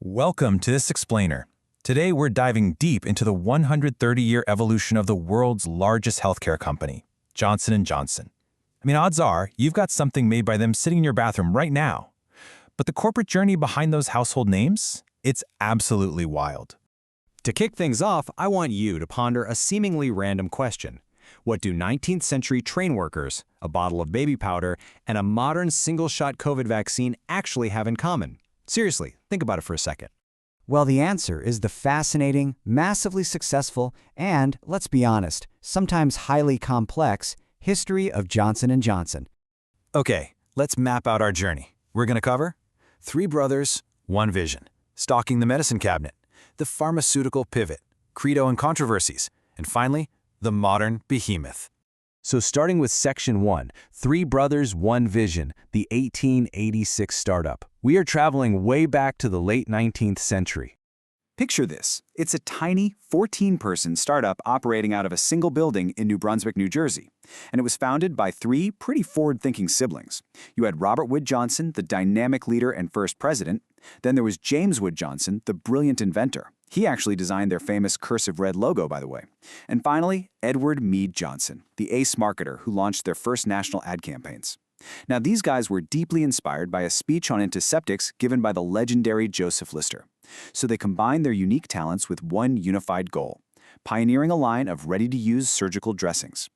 Welcome to this explainer. Today we're diving deep into the 130-year evolution of the world's largest healthcare company, Johnson & Johnson. Odds are you've got something made by them sitting in your bathroom right now. But the corporate journey behind those household names? It's absolutely wild. To kick things off, I want you to ponder a seemingly random question. What do 19th century train workers, a bottle of baby powder, and a modern single-shot COVID vaccine actually have in common? Seriously, think about it for a second. Well, the answer is the fascinating, massively successful, and, let's be honest, sometimes highly complex history of Johnson & Johnson. Okay, let's map out our journey. We're going to cover 3 brothers, 1 vision, stocking the medicine cabinet, the pharmaceutical pivot, Credo and controversies, and finally, the modern behemoth. So starting with Section 1, 3 brothers, 1 vision, the 1886 startup. We are traveling way back to the late 19th century. Picture this. It's a tiny 14-person startup operating out of a single building in New Brunswick, New Jersey. And it was founded by 3 pretty forward-thinking siblings. You had Robert Wood Johnson, the dynamic leader and first president. Then there was James Wood Johnson, the brilliant inventor. He actually designed their famous cursive red logo, by the way. And finally, Edward Mead Johnson, the ace marketer who launched their first national ad campaigns. Now, these guys were deeply inspired by a speech on antiseptics given by the legendary Joseph Lister. So they combined their unique talents with one unified goal, pioneering a line of ready-to-use surgical dressings.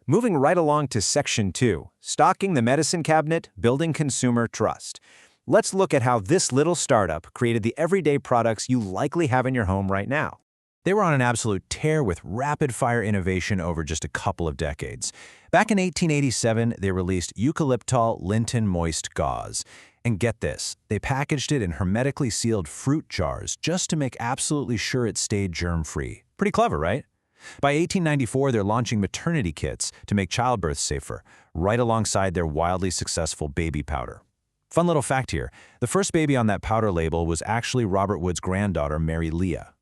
Moving right along to Section 2, stocking the medicine cabinet, building consumer trust. Let's look at how this little startup created the everyday products you likely have in your home right now. They were on an absolute tear with rapid-fire innovation over just a couple of decades. Back in 1887, they released Eucalyptol Linton Moist Gauze. And get this, they packaged it in hermetically sealed fruit jars just to make absolutely sure it stayed germ-free. Pretty clever, right? By 1894, they're launching maternity kits to make childbirth safer, right alongside their wildly successful baby powder. Fun little fact here, the first baby on that powder label was actually Robert Wood's granddaughter, Mary Leah.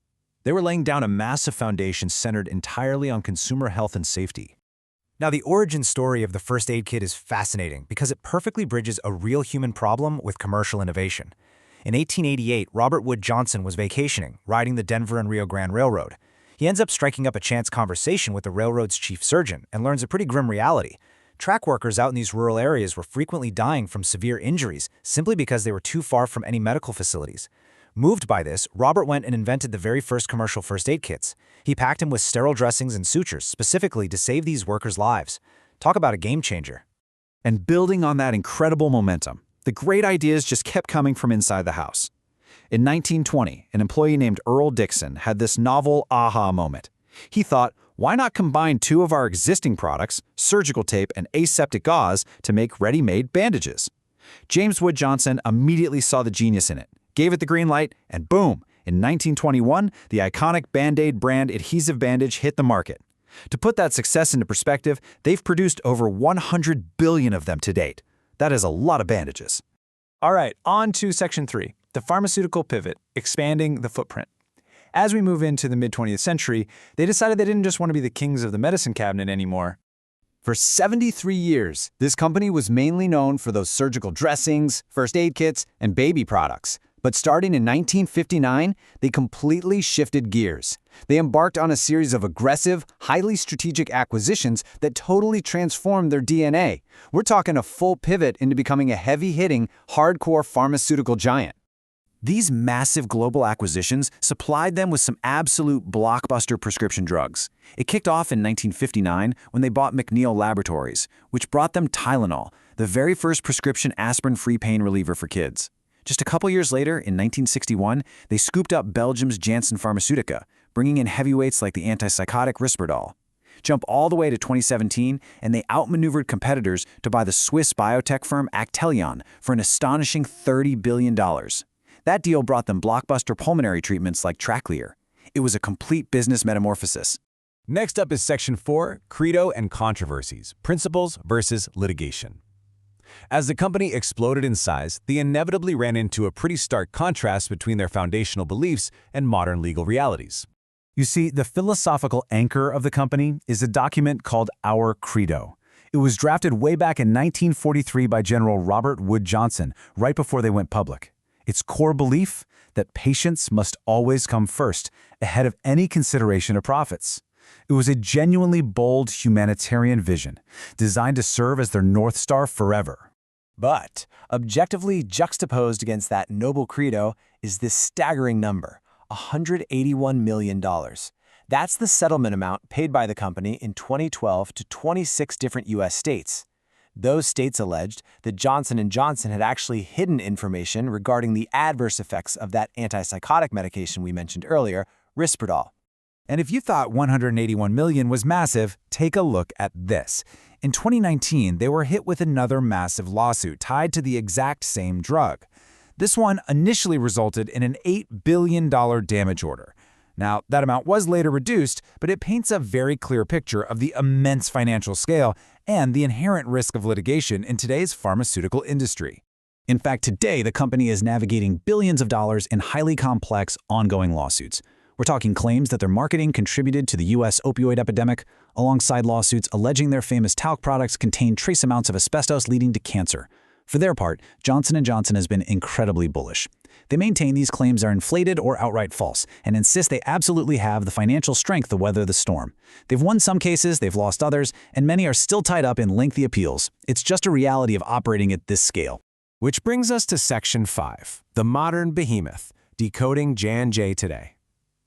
They were laying down a massive foundation centered entirely on consumer health and safety. Now, the origin story of the first aid kit is fascinating because it perfectly bridges a real human problem with commercial innovation. In 1888, Robert Wood Johnson was vacationing, riding the Denver and Rio Grande Railroad. He ends up striking up a chance conversation with the railroad's chief surgeon and learns a pretty grim reality. Track workers out in these rural areas were frequently dying from severe injuries simply because they were too far from any medical facilities. Moved by this, Robert went and invented the very first commercial first aid kits. He packed them with sterile dressings and sutures specifically to save these workers' lives. Talk about a game changer. And building on that incredible momentum, the great ideas just kept coming from inside the house. In 1920, an employee named Earl Dixon had this novel aha moment. He thought, why not combine 2 of our existing products, surgical tape and aseptic gauze, to make ready-made bandages? James Wood Johnson immediately saw the genius in it, gave it the green light, and boom, in 1921, the iconic Band-Aid brand adhesive bandage hit the market. To put that success into perspective, they've produced over 100 billion of them to date. That is a lot of bandages. All right, on to Section 3, the pharmaceutical pivot, expanding the footprint. As we move into the mid-20th century, they decided they didn't just want to be the kings of the medicine cabinet anymore. For 73 years, this company was mainly known for those surgical dressings, first aid kits, and baby products. But starting in 1959, they completely shifted gears. They embarked on a series of aggressive, highly strategic acquisitions that totally transformed their DNA. We're talking a full pivot into becoming a heavy-hitting, hardcore pharmaceutical giant. These massive global acquisitions supplied them with some absolute blockbuster prescription drugs. It kicked off in 1959 when they bought McNeil Laboratories, which brought them Tylenol, the very first prescription aspirin-free pain reliever for kids. Just a couple years later, in 1961, they scooped up Belgium's Janssen Pharmaceutica, bringing in heavyweights like the antipsychotic Risperdal. Jump all the way to 2017, and they outmaneuvered competitors to buy the Swiss biotech firm Actelion for an astonishing $30 billion. That deal brought them blockbuster pulmonary treatments like Tracleer. It was a complete business metamorphosis. Next up is Section 4, Credo and controversies, principles versus litigation. As the company exploded in size, they inevitably ran into a pretty stark contrast between their foundational beliefs and modern legal realities. You see, the philosophical anchor of the company is a document called Our Credo. It was drafted way back in 1943 by General Robert Wood Johnson, right before they went public. Its core belief that patients must always come first, ahead of any consideration of profits. It was a genuinely bold humanitarian vision, designed to serve as their North Star forever. But, objectively juxtaposed against that noble credo is this staggering number, $181 million. That's the settlement amount paid by the company in 2012 to 26 different U.S. states. Those states alleged that Johnson & Johnson had actually hidden information regarding the adverse effects of that antipsychotic medication we mentioned earlier, Risperdal. And if you thought $181 million was massive, take a look at this. In 2019, they were hit with another massive lawsuit tied to the exact same drug. This one initially resulted in an $8 billion damage order. Now, that amount was later reduced, but it paints a very clear picture of the immense financial scale and the inherent risk of litigation in today's pharmaceutical industry. In fact, today, the company is navigating billions of dollars in highly complex, ongoing lawsuits. We're talking claims that their marketing contributed to the U.S. opioid epidemic, alongside lawsuits alleging their famous talc products contain trace amounts of asbestos leading to cancer. For their part, Johnson & Johnson has been incredibly bullish. They maintain these claims are inflated or outright false, and insist they absolutely have the financial strength to weather the storm. They've won some cases, they've lost others, and many are still tied up in lengthy appeals. It's just a reality of operating at this scale. Which brings us to Section 5, the modern behemoth, decoding J&J today.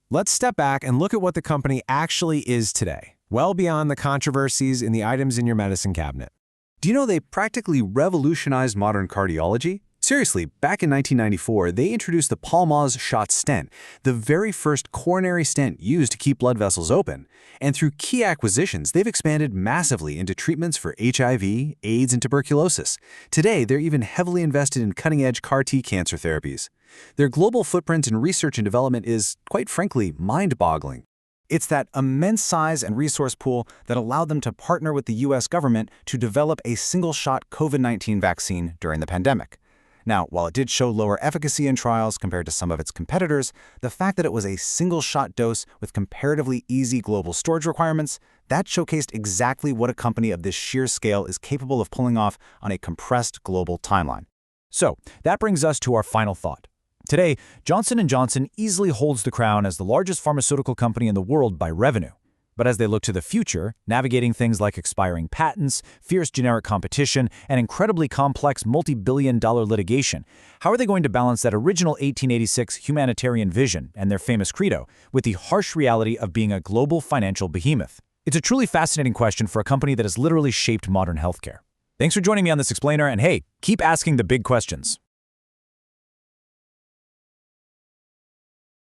Let's step back and look at what the company actually is today, well beyond the controversies in the items in your medicine cabinet. Do you know they practically revolutionized modern cardiology? Seriously, back in 1994, they introduced the Pulmoz shot stent, the very first coronary stent used to keep blood vessels open. And through key acquisitions, they've expanded massively into treatments for HIV, AIDS, and tuberculosis. Today, they're even heavily invested in cutting-edge CAR-T cancer therapies. Their global footprint in research and development is, quite frankly, mind-boggling. It's that immense size and resource pool that allowed them to partner with the U.S. government to develop a single-shot COVID-19 vaccine during the pandemic. Now, while it did show lower efficacy in trials compared to some of its competitors, the fact that it was a single-shot dose with comparatively easy global storage requirements, that showcased exactly what a company of this sheer scale is capable of pulling off on a compressed global timeline. So, that brings us to our final thought. Today, Johnson & Johnson easily holds the crown as the largest pharmaceutical company in the world by revenue. But as they look to the future, navigating things like expiring patents, fierce generic competition, and incredibly complex multi-billion-dollar litigation, how are they going to balance that original 1886 humanitarian vision and their famous credo with the harsh reality of being a global financial behemoth? It's a truly fascinating question for a company that has literally shaped modern healthcare. Thanks for joining me on this explainer, and hey, keep asking the big questions.